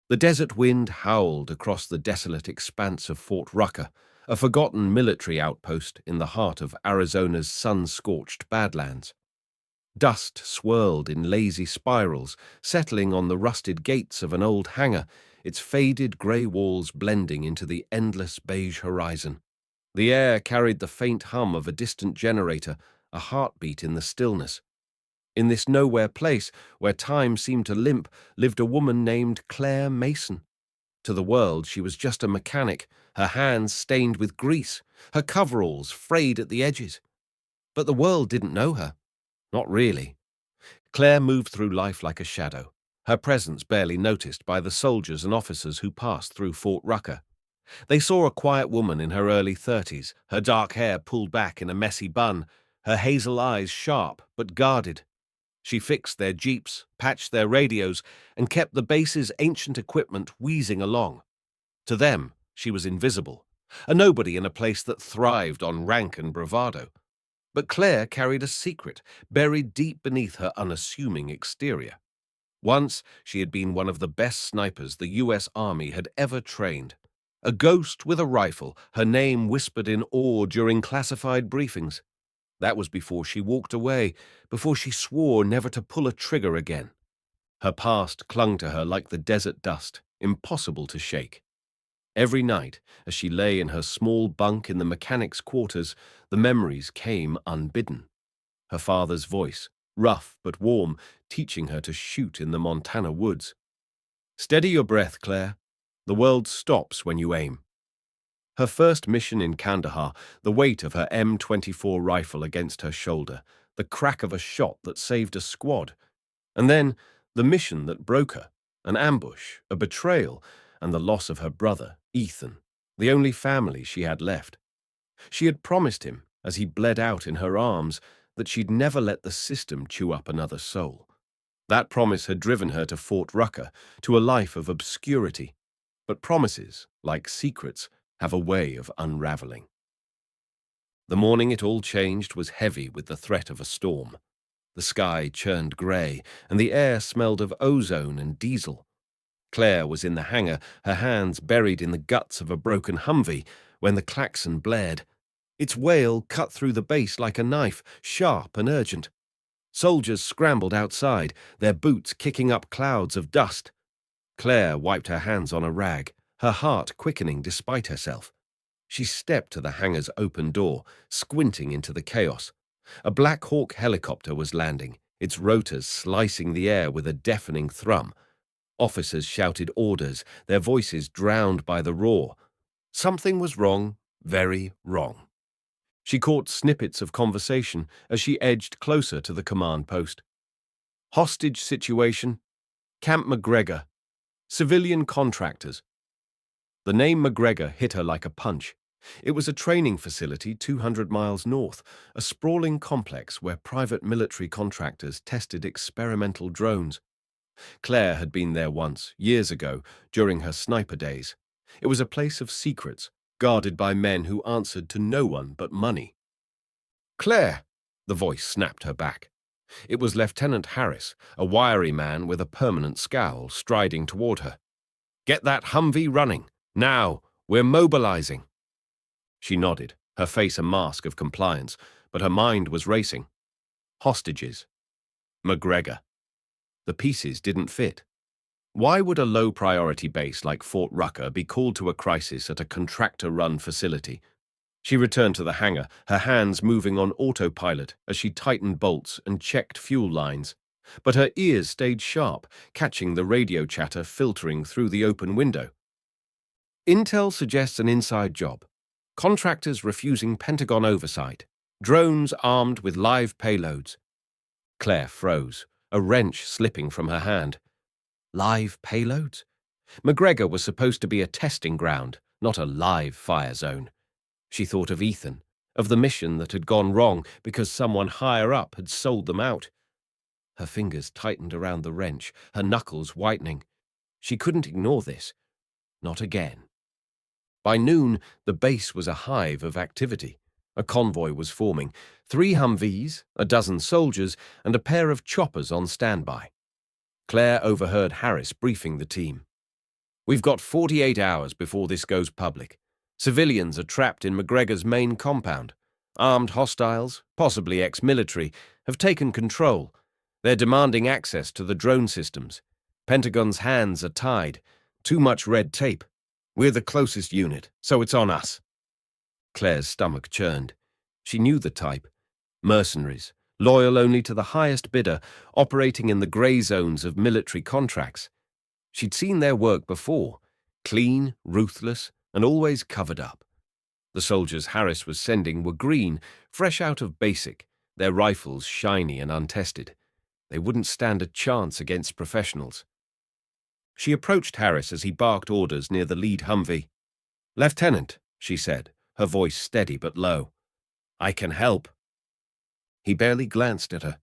The desert wind howled across the desolate expanse of Fort Rucker, a forgotten military outpost in the heart of Arizona's sun-scorched Badlands. Dust swirled in lazy spirals, settling on the rusted gates of an old hangar, its faded grey walls blending into the endless beige horizon. The air carried the faint hum of a distant generator, a heartbeat in the stillness. In this nowhere place, where time seemed to limp, lived a woman named Claire Mason. To the world, she was just a mechanic, her hands stained with grease, her coveralls frayed at the edges. But the world didn't know her. Not really. Claire moved through life like a shadow, her presence barely noticed by the soldiers and officers who passed through Fort Rucker. They saw a quiet woman in her early 30s, her dark hair pulled back in a messy bun, her hazel eyes sharp but guarded. She fixed their jeeps, patched their radios, and kept the base's ancient equipment wheezing along. To them, she was invisible, a nobody in a place that thrived on rank and bravado. But Claire carried a secret, buried deep beneath her unassuming exterior. Once, she had been one of the best snipers the U.S. Army had ever trained. A ghost with a rifle, her name whispered in awe during classified briefings. That was before she walked away, before she swore never to pull a trigger again. Her past clung to her like the desert dust, impossible to shake. Every night, as she lay in her small bunk in the mechanics' quarters, the memories came unbidden. Her father's voice, rough but warm, teaching her to shoot in the Montana woods. "Steady your breath, Claire. The world stops when you aim." Her first mission in Kandahar, the weight of her M24 rifle against her shoulder, the crack of a shot that saved a squad. And then the mission that broke her, an ambush, a betrayal, and the loss of her brother, Ethan, the only family she had left. She had promised him, as he bled out in her arms, that she'd never let the system chew up another soul. That promise had driven her to Fort Rucker, to a life of obscurity. But promises, like secrets, have a way of unraveling. The morning it all changed was heavy with the threat of a storm. The sky churned grey, and the air smelled of ozone and diesel. Claire was in the hangar, her hands buried in the guts of a broken Humvee, when the klaxon blared. Its wail cut through the bass like a knife, sharp and urgent. Soldiers scrambled outside, their boots kicking up clouds of dust. Claire wiped her hands on a rag, her heart quickening despite herself. She stepped to the hangar's open door, squinting into the chaos. A Black Hawk helicopter was landing, its rotors slicing the air with a deafening thrum. Officers shouted orders, their voices drowned by the roar. Something was wrong, very wrong. She caught snippets of conversation as she edged closer to the command post. Hostage situation, Camp McGregor, civilian contractors. The name McGregor hit her like a punch. It was a training facility 200 miles north, a sprawling complex where private military contractors tested experimental drones. Claire had been there once, years ago, during her sniper days. It was a place of secrets, guarded by men who answered to no one but money. "Claire!" The voice snapped her back. It was Lieutenant Harris, a wiry man with a permanent scowl, striding toward her. "Get that Humvee running. Now, we're mobilizing." She nodded, her face a mask of compliance, but her mind was racing. Hostages. McGregor. The pieces didn't fit. Why would a low-priority base like Fort Rucker be called to a crisis at a contractor-run facility? She returned to the hangar, her hands moving on autopilot as she tightened bolts and checked fuel lines. But her ears stayed sharp, catching the radio chatter filtering through the open window. Intel suggests an inside job. Contractors refusing Pentagon oversight. Drones armed with live payloads. Claire froze, a wrench slipping from her hand. Live payloads? McGregor was supposed to be a testing ground, not a live fire zone. She thought of Ethan, of the mission that had gone wrong because someone higher up had sold them out. Her fingers tightened around the wrench, her knuckles whitening. She couldn't ignore this. Not again. By noon, the base was a hive of activity. A convoy was forming, 3 Humvees, a dozen soldiers, and a pair of choppers on standby. Claire overheard Harris briefing the team. We've got 48 hours before this goes public. Civilians are trapped in McGregor's main compound. Armed hostiles, possibly ex-military, have taken control. They're demanding access to the drone systems. Pentagon's hands are tied. Too much red tape. We're the closest unit, so it's on us. Claire's stomach churned. She knew the type. Mercenaries, loyal only to the highest bidder, operating in the grey zones of military contracts. She'd seen their work before, clean, ruthless, and always covered up. The soldiers Harris was sending were green, fresh out of basic, their rifles shiny and untested. They wouldn't stand a chance against professionals. She approached Harris as he barked orders near the lead Humvee. "Lieutenant," she said, her voice steady but low. "I can help." He barely glanced at her.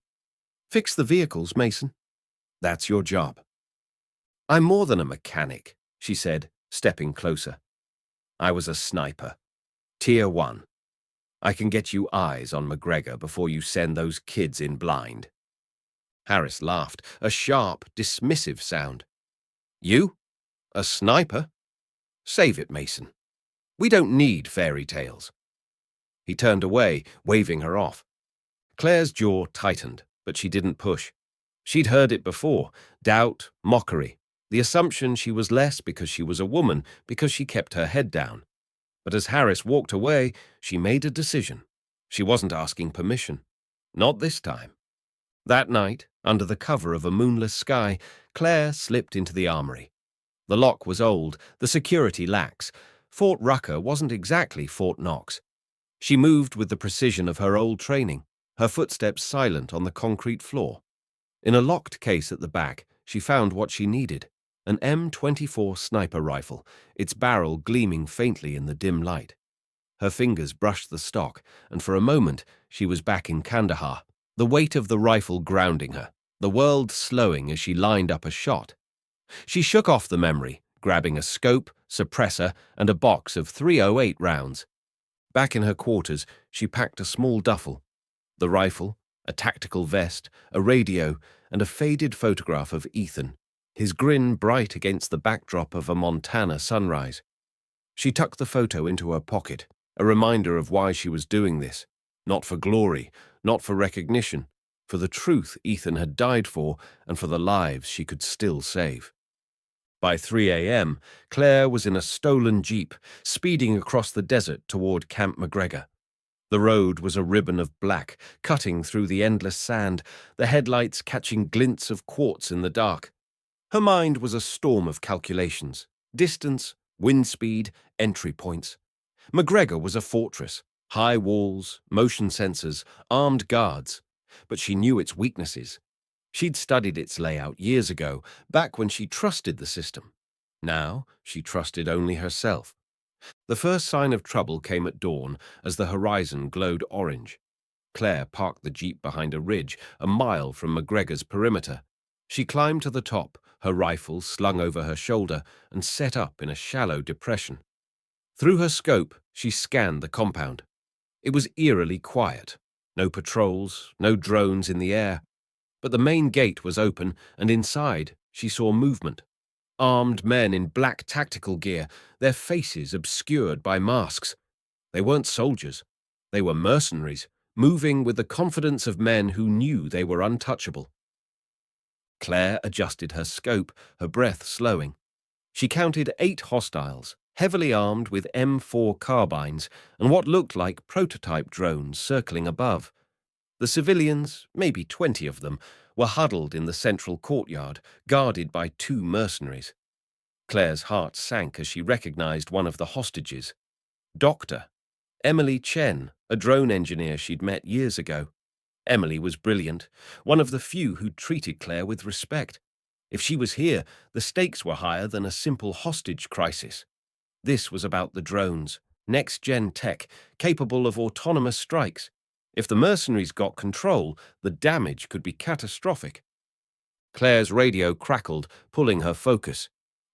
"Fix the vehicles, Mason. That's your job." "I'm more than a mechanic," she said, stepping closer. "I was a sniper. Tier 1. I can get you eyes on McGregor before you send those kids in blind." Harris laughed, a sharp, dismissive sound. "You? A sniper? Save it, Mason. We don't need fairy tales." He turned away, waving her off. Claire's jaw tightened, but she didn't push. She'd heard it before, doubt, mockery, the assumption she was less because she was a woman, because she kept her head down. But as Harris walked away, she made a decision. She wasn't asking permission. Not this time. That night, under the cover of a moonless sky, Claire slipped into the armory. The lock was old, the security lax. Fort Rucker wasn't exactly Fort Knox. She moved with the precision of her old training, her footsteps silent on the concrete floor. In a locked case at the back, she found what she needed, an M24 sniper rifle, its barrel gleaming faintly in the dim light. Her fingers brushed the stock, and for a moment she was back in Kandahar, the weight of the rifle grounding her, the world slowing as she lined up a shot. She shook off the memory, grabbing a scope, suppressor, and a box of .308 rounds. Back in her quarters, she packed a small duffel. The rifle, a tactical vest, a radio, and a faded photograph of Ethan, his grin bright against the backdrop of a Montana sunrise. She tucked the photo into her pocket, a reminder of why she was doing this. Not for glory, not for recognition, for the truth Ethan had died for and for the lives she could still save. By 3 a.m., Claire was in a stolen jeep, speeding across the desert toward Camp McGregor. The road was a ribbon of black, cutting through the endless sand, the headlights catching glints of quartz in the dark. Her mind was a storm of calculations: distance, wind speed, entry points. McGregor was a fortress, high walls, motion sensors, armed guards. But she knew its weaknesses. She'd studied its layout years ago, back when she trusted the system. Now she trusted only herself. The first sign of trouble came at dawn as the horizon glowed orange. Claire parked the jeep behind a ridge, a mile from McGregor's perimeter. She climbed to the top, her rifle slung over her shoulder, and set up in a shallow depression. Through her scope, she scanned the compound. It was eerily quiet. No patrols, no drones in the air. But the main gate was open, and inside she saw movement. Armed men in black tactical gear, their faces obscured by masks. They weren't soldiers. They were mercenaries, moving with the confidence of men who knew they were untouchable. Claire adjusted her scope, her breath slowing. She counted 8 hostiles, heavily armed with M4 carbines and what looked like prototype drones circling above. The civilians, maybe 20 of them, were huddled in the central courtyard, guarded by 2 mercenaries. Claire's heart sank as she recognized one of the hostages. Dr. Emily Chen, a drone engineer she'd met years ago. Emily was brilliant, one of the few who treated Claire with respect. If she was here, the stakes were higher than a simple hostage crisis. This was about the drones, next-gen tech, capable of autonomous strikes. If the mercenaries got control, the damage could be catastrophic. Claire's radio crackled, pulling her focus.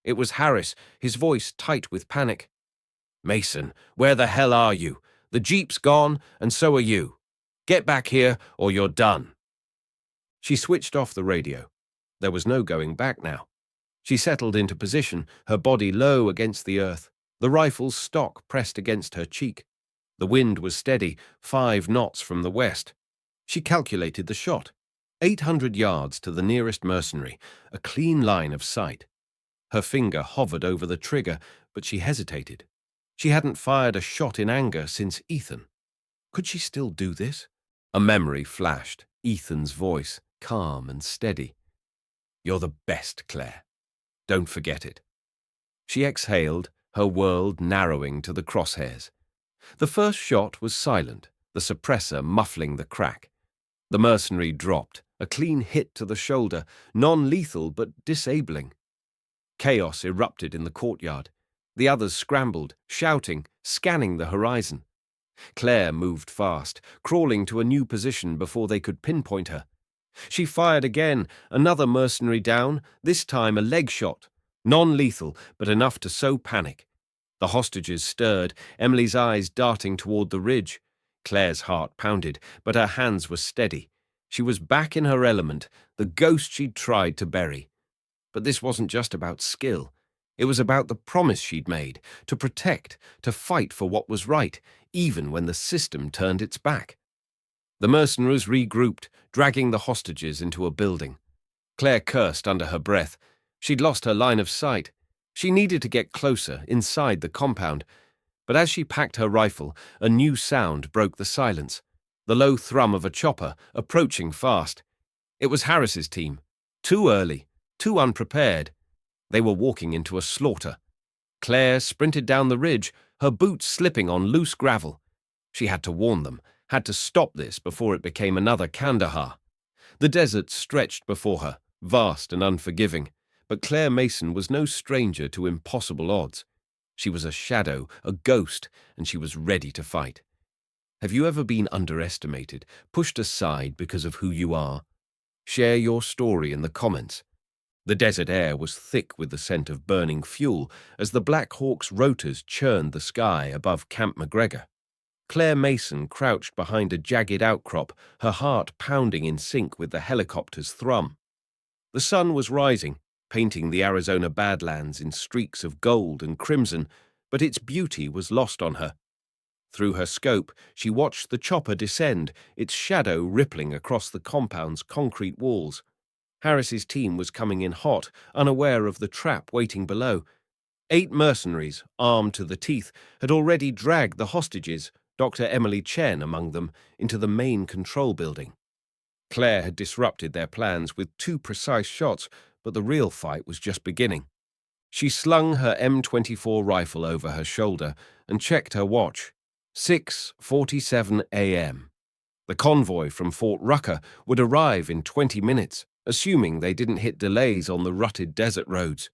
It was Harris, his voice tight with panic. "Mason, where the hell are you? The jeep's gone, and so are you. Get back here, or you're done." She switched off the radio. There was no going back now. She settled into position, her body low against the earth, the rifle's stock pressed against her cheek. The wind was steady, 5 knots from the west. She calculated the shot. 800 yards to the nearest mercenary, a clean line of sight. Her finger hovered over the trigger, but she hesitated. She hadn't fired a shot in anger since Ethan. Could she still do this? A memory flashed, Ethan's voice, calm and steady. "You're the best, Claire. Don't forget it." She exhaled, her world narrowing to the crosshairs. The first shot was silent, the suppressor muffling the crack. The mercenary dropped, a clean hit to the shoulder, non-lethal but disabling. Chaos erupted in the courtyard. The others scrambled, shouting, scanning the horizon. Claire moved fast, crawling to a new position before they could pinpoint her. She fired again, another mercenary down, this time a leg shot. Non-lethal, but enough to sow panic. The hostages stirred, Emily's eyes darting toward the ridge. Claire's heart pounded, but her hands were steady. She was back in her element, the ghost she'd tried to bury. But this wasn't just about skill. It was about the promise she'd made, to protect, to fight for what was right, even when the system turned its back. The mercenaries regrouped, dragging the hostages into a building. Claire cursed under her breath. She'd lost her line of sight. She needed to get closer, inside the compound. But as she packed her rifle, a new sound broke the silence. The low thrum of a chopper, approaching fast. It was Harris's team. Too early, too unprepared. They were walking into a slaughter. Claire sprinted down the ridge, her boots slipping on loose gravel. She had to warn them, had to stop this before it became another Kandahar. The desert stretched before her, vast and unforgiving, but Claire Mason was no stranger to impossible odds. She was a shadow, a ghost, and she was ready to fight. Have you ever been underestimated, pushed aside because of who you are? Share your story in the comments. The desert air was thick with the scent of burning fuel as the Black Hawk's rotors churned the sky above Camp McGregor. Claire Mason crouched behind a jagged outcrop, her heart pounding in sync with the helicopter's thrum. The sun was rising, painting the Arizona Badlands in streaks of gold and crimson, but its beauty was lost on her. Through her scope, she watched the chopper descend, its shadow rippling across the compound's concrete walls. Harris's team was coming in hot, unaware of the trap waiting below. 8 mercenaries, armed to the teeth, had already dragged the hostages, Dr. Emily Chen among them, into the main control building. Claire had disrupted their plans with 2 precise shots, but the real fight was just beginning. She slung her M24 rifle over her shoulder and checked her watch. 6:47 a.m. The convoy from Fort Rucker would arrive in 20 minutes, assuming they didn't hit delays on the rutted desert roads.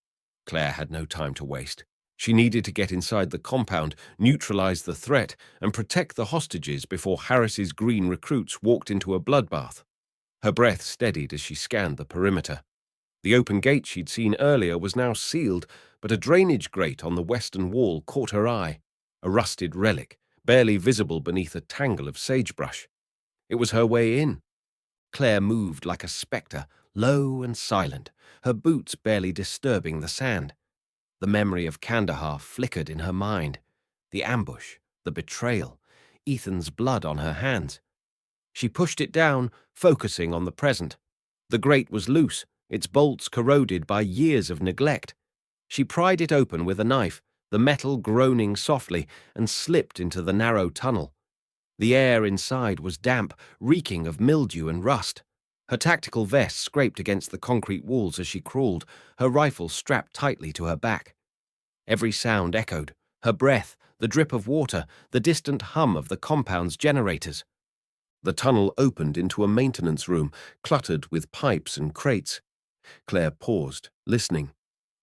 Claire had no time to waste. She needed to get inside the compound, neutralize the threat, and protect the hostages before Harris's green recruits walked into a bloodbath. Her breath steadied as she scanned the perimeter. The open gate she'd seen earlier was now sealed, but a drainage grate on the western wall caught her eye, a rusted relic, barely visible beneath a tangle of sagebrush. It was her way in. Claire moved like a spectre, low and silent, her boots barely disturbing the sand. The memory of Kandahar flickered in her mind. The ambush, the betrayal, Ethan's blood on her hands. She pushed it down, focusing on the present. The grate was loose, its bolts corroded by years of neglect. She pried it open with a knife, the metal groaning softly, and slipped into the narrow tunnel. The air inside was damp, reeking of mildew and rust. Her tactical vest scraped against the concrete walls as she crawled, her rifle strapped tightly to her back. Every sound echoed, her breath, the drip of water, the distant hum of the compound's generators. The tunnel opened into a maintenance room, cluttered with pipes and crates. Claire paused, listening.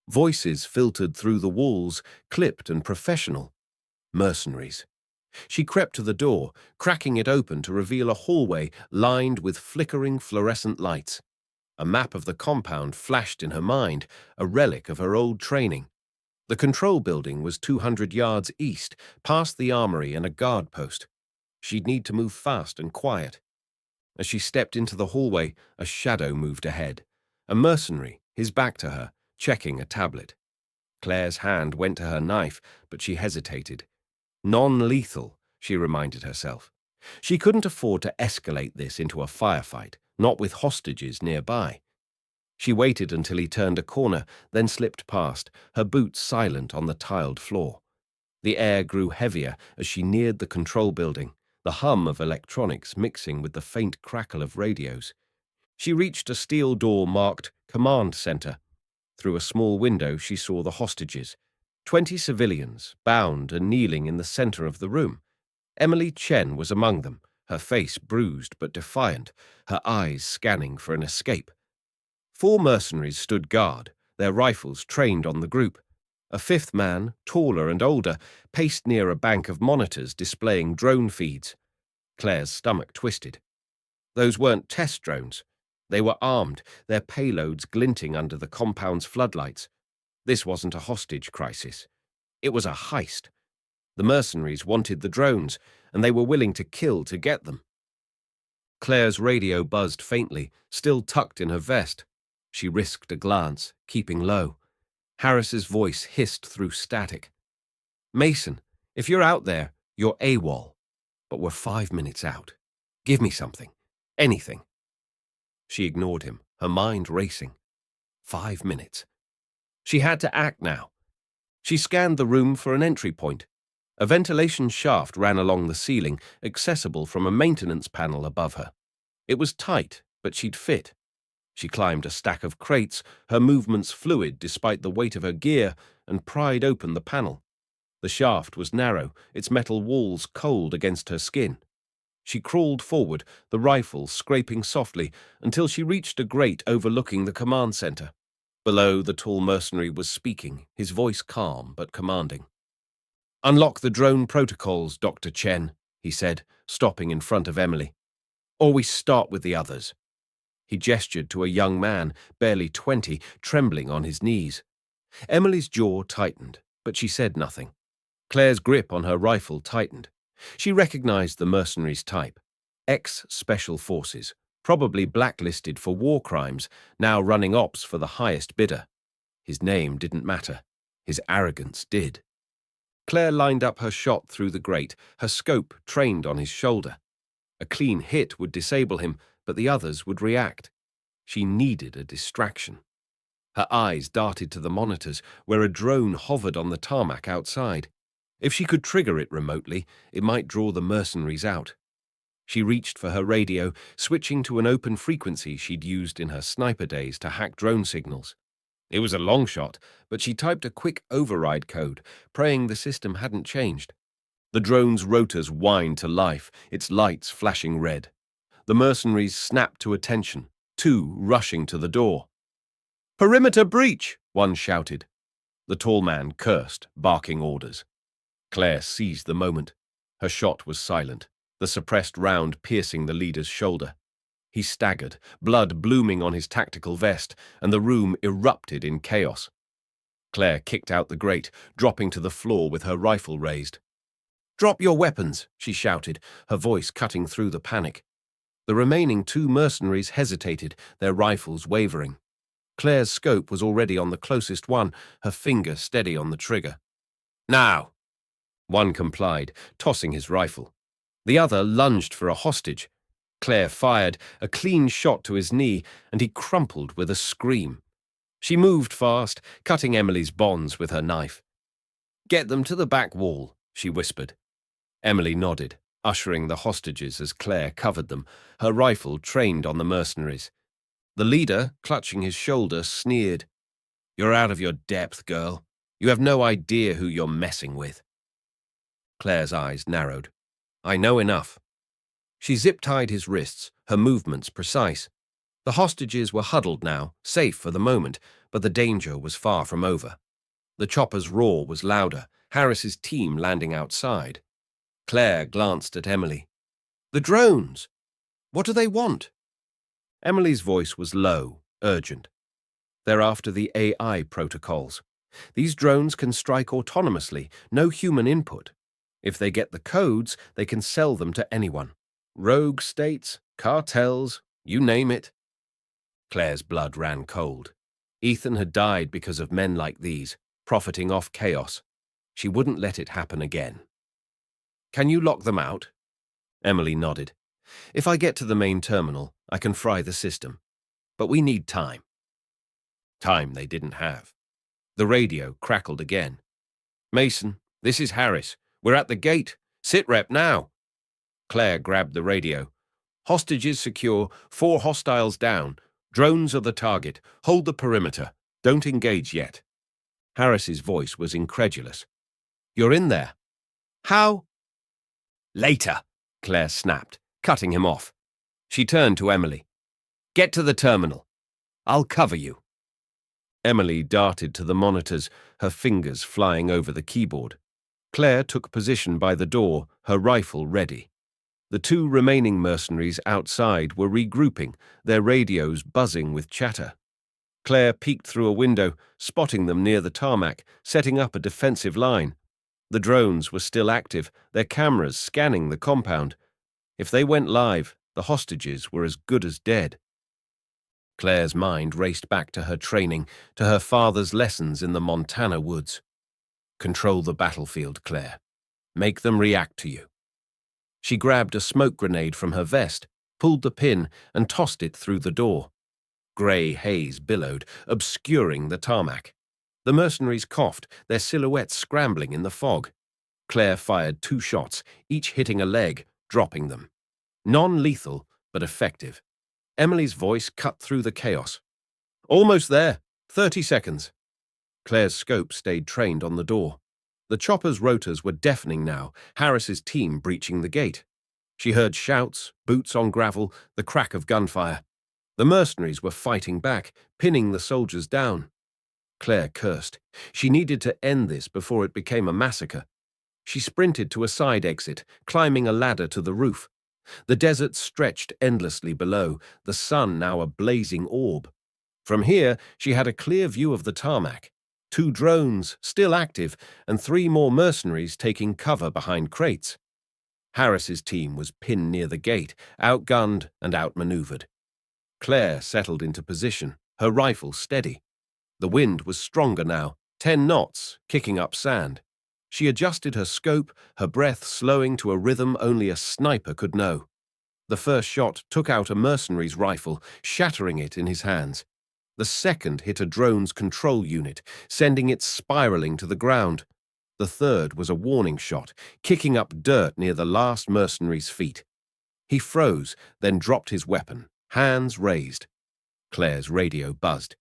Voices filtered through the walls, clipped and professional. Mercenaries. She crept to the door, cracking it open to reveal a hallway lined with flickering fluorescent lights. A map of the compound flashed in her mind, a relic of her old training. The control building was 200 yards east, past the armory and a guard post. She'd need to move fast and quiet. As she stepped into the hallway, a shadow moved ahead. A mercenary, his back to her, checking a tablet. Claire's hand went to her knife, but she hesitated. Non-lethal, she reminded herself. She couldn't afford to escalate this into a firefight, not with hostages nearby. She waited until he turned a corner, then slipped past, her boots silent on the tiled floor. The air grew heavier as she neared the control building, the hum of electronics mixing with the faint crackle of radios. She reached a steel door marked Command Center. Through a small window, she saw the hostages. 20 civilians, bound and kneeling in the center of the room. Emily Chen was among them, her face bruised but defiant, her eyes scanning for an escape. 4 mercenaries stood guard, their rifles trained on the group. A 5th man, taller and older, paced near a bank of monitors displaying drone feeds. Claire's stomach twisted. Those weren't test drones. They were armed, their payloads glinting under the compound's floodlights. This wasn't a hostage crisis. It was a heist. The mercenaries wanted the drones, and they were willing to kill to get them. Claire's radio buzzed faintly, still tucked in her vest. She risked a glance, keeping low. Harris's voice hissed through static. "Mason, if you're out there, you're AWOL. But we're 5 minutes out. Give me something. Anything." She ignored him, her mind racing. 5 minutes. She had to act now. She scanned the room for an entry point. A ventilation shaft ran along the ceiling, accessible from a maintenance panel above her. It was tight, but she'd fit. She climbed a stack of crates, her movements fluid despite the weight of her gear, and pried open the panel. The shaft was narrow, its metal walls cold against her skin. She crawled forward, the rifle scraping softly, until she reached a grate overlooking the command center. Below, the tall mercenary was speaking, his voice calm but commanding. "Unlock the drone protocols, Dr. Chen," he said, stopping in front of Emily. "Or we start with the others." He gestured to a young man, barely 20, trembling on his knees. Emily's jaw tightened, but she said nothing. Claire's grip on her rifle tightened. She recognized the mercenary's type. Ex-special forces, probably blacklisted for war crimes, now running ops for the highest bidder. His name didn't matter. His arrogance did. Claire lined up her shot through the grate, her scope trained on his shoulder. A clean hit would disable him, but the others would react. She needed a distraction. Her eyes darted to the monitors, where a drone hovered on the tarmac outside. If she could trigger it remotely, it might draw the mercenaries out. She reached for her radio, switching to an open frequency she'd used in her sniper days to hack drone signals. It was a long shot, but she typed a quick override code, praying the system hadn't changed. The drone's rotors whined to life, its lights flashing red. The mercenaries snapped to attention, 2 rushing to the door. "Perimeter breach!" one shouted. The tall man cursed, barking orders. Claire seized the moment. Her shot was silent, the suppressed round piercing the leader's shoulder. He staggered, blood blooming on his tactical vest, and the room erupted in chaos. Claire kicked out the grate, dropping to the floor with her rifle raised. "Drop your weapons," she shouted, her voice cutting through the panic. The remaining 2 mercenaries hesitated, their rifles wavering. Claire's scope was already on the closest one, her finger steady on the trigger. "Now!" One complied, tossing his rifle. The other lunged for a hostage. Claire fired, a clean shot to his knee, and he crumpled with a scream. She moved fast, cutting Emily's bonds with her knife. "Get them to the back wall," she whispered. Emily nodded, ushering the hostages as Claire covered them, her rifle trained on the mercenaries. The leader, clutching his shoulder, sneered. "You're out of your depth, girl. You have no idea who you're messing with." Claire's eyes narrowed. "I know enough." She zip-tied his wrists, her movements precise. The hostages were huddled now, safe for the moment, but the danger was far from over. The chopper's roar was louder, Harris's team landing outside. Claire glanced at Emily. "The drones! What do they want?" Emily's voice was low, urgent. "They're after the AI protocols. These drones can strike autonomously, no human input. If they get the codes, they can sell them to anyone. Rogue states, cartels, you name it." Claire's blood ran cold. Ethan had died because of men like these, profiting off chaos. She wouldn't let it happen again. Can you lock them out? Emily nodded. If I get to the main terminal, I can fry the system. But we need time. Time they didn't have. The radio crackled again. Mason, this is Harris. We're at the gate. Sit rep now. Claire grabbed the radio. Hostages secure, 4 hostiles down. Drones are the target. Hold the perimeter. Don't engage yet. Harris's voice was incredulous. You're in there. How? Later, Claire snapped, cutting him off. She turned to Emily. Get to the terminal. I'll cover you. Emily darted to the monitors, her fingers flying over the keyboard. Claire took position by the door, her rifle ready. The 2 remaining mercenaries outside were regrouping, their radios buzzing with chatter. Claire peeked through a window, spotting them near the tarmac, setting up a defensive line. The drones were still active, their cameras scanning the compound. If they went live, the hostages were as good as dead. Claire's mind raced back to her training, to her father's lessons in the Montana woods. Control the battlefield, Claire. Make them react to you. She grabbed a smoke grenade from her vest, pulled the pin, and tossed it through the door. Grey haze billowed, obscuring the tarmac. The mercenaries coughed, their silhouettes scrambling in the fog. Claire fired 2 shots, each hitting a leg, dropping them. Non-lethal, but effective. Emily's voice cut through the chaos. Almost there. 30 seconds. Claire's scope stayed trained on the door. The chopper's rotors were deafening now, Harris's team breaching the gate. She heard shouts, boots on gravel, the crack of gunfire. The mercenaries were fighting back, pinning the soldiers down. Claire cursed. She needed to end this before it became a massacre. She sprinted to a side exit, climbing a ladder to the roof. The desert stretched endlessly below, the sun now a blazing orb. From here, she had a clear view of the tarmac. 2 drones, still active, and 3 more mercenaries taking cover behind crates. Harris's team was pinned near the gate, outgunned and outmaneuvered. Claire settled into position, her rifle steady. The wind was stronger now, 10 knots, kicking up sand. She adjusted her scope, her breath slowing to a rhythm only a sniper could know. The first shot took out a mercenary's rifle, shattering it in his hands. The second hit a drone's control unit, sending it spiraling to the ground. The third was a warning shot, kicking up dirt near the last mercenary's feet. He froze, then dropped his weapon, hands raised. Claire's radio buzzed.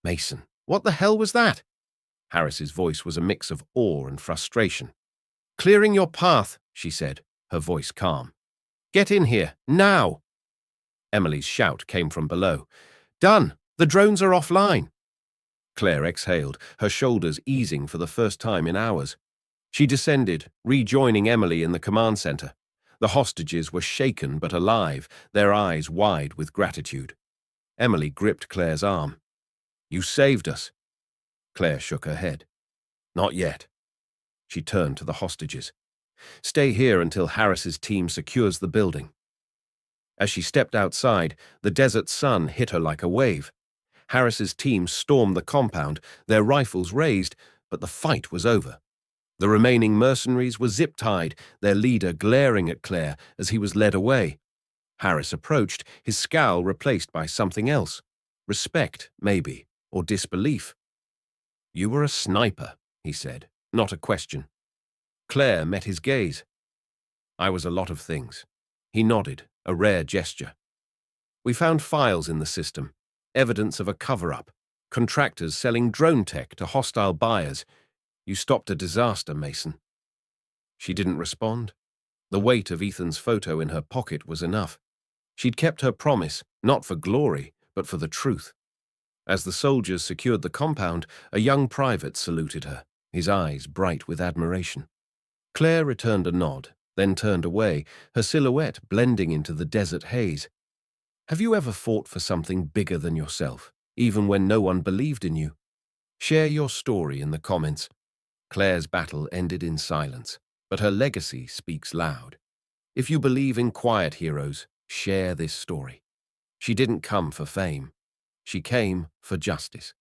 Mason, what the hell was that? Harris's voice was a mix of awe and frustration. Clearing your path, she said, her voice calm. Get in here, now! Emily's shout came from below. Done! The drones are offline! Claire exhaled, her shoulders easing for the first time in hours. She descended, rejoining Emily in the command center. The hostages were shaken but alive, their eyes wide with gratitude. Emily gripped Claire's arm. You saved us. Claire shook her head. Not yet. She turned to the hostages. Stay here until Harris's team secures the building. As she stepped outside, the desert sun hit her like a wave. Harris's team stormed the compound, their rifles raised, but the fight was over. The remaining mercenaries were zip-tied, their leader glaring at Claire as he was led away. Harris approached, his scowl replaced by something else. Respect, maybe, or disbelief. You were a sniper, he said, not a question. Claire met his gaze. I was a lot of things. He nodded, a rare gesture. We found files in the system, evidence of a cover-up, contractors selling drone tech to hostile buyers. You stopped a disaster, Mason. She didn't respond. The weight of Ethan's photo in her pocket was enough. She'd kept her promise, not for glory, but for the truth. As the soldiers secured the compound, a young private saluted her, his eyes bright with admiration. Claire returned a nod, then turned away, her silhouette blending into the desert haze. Have you ever fought for something bigger than yourself, even when no one believed in you? Share your story in the comments. Claire's battle ended in silence, but her legacy speaks loud. If you believe in quiet heroes, share this story. She didn't come for fame. She came for justice.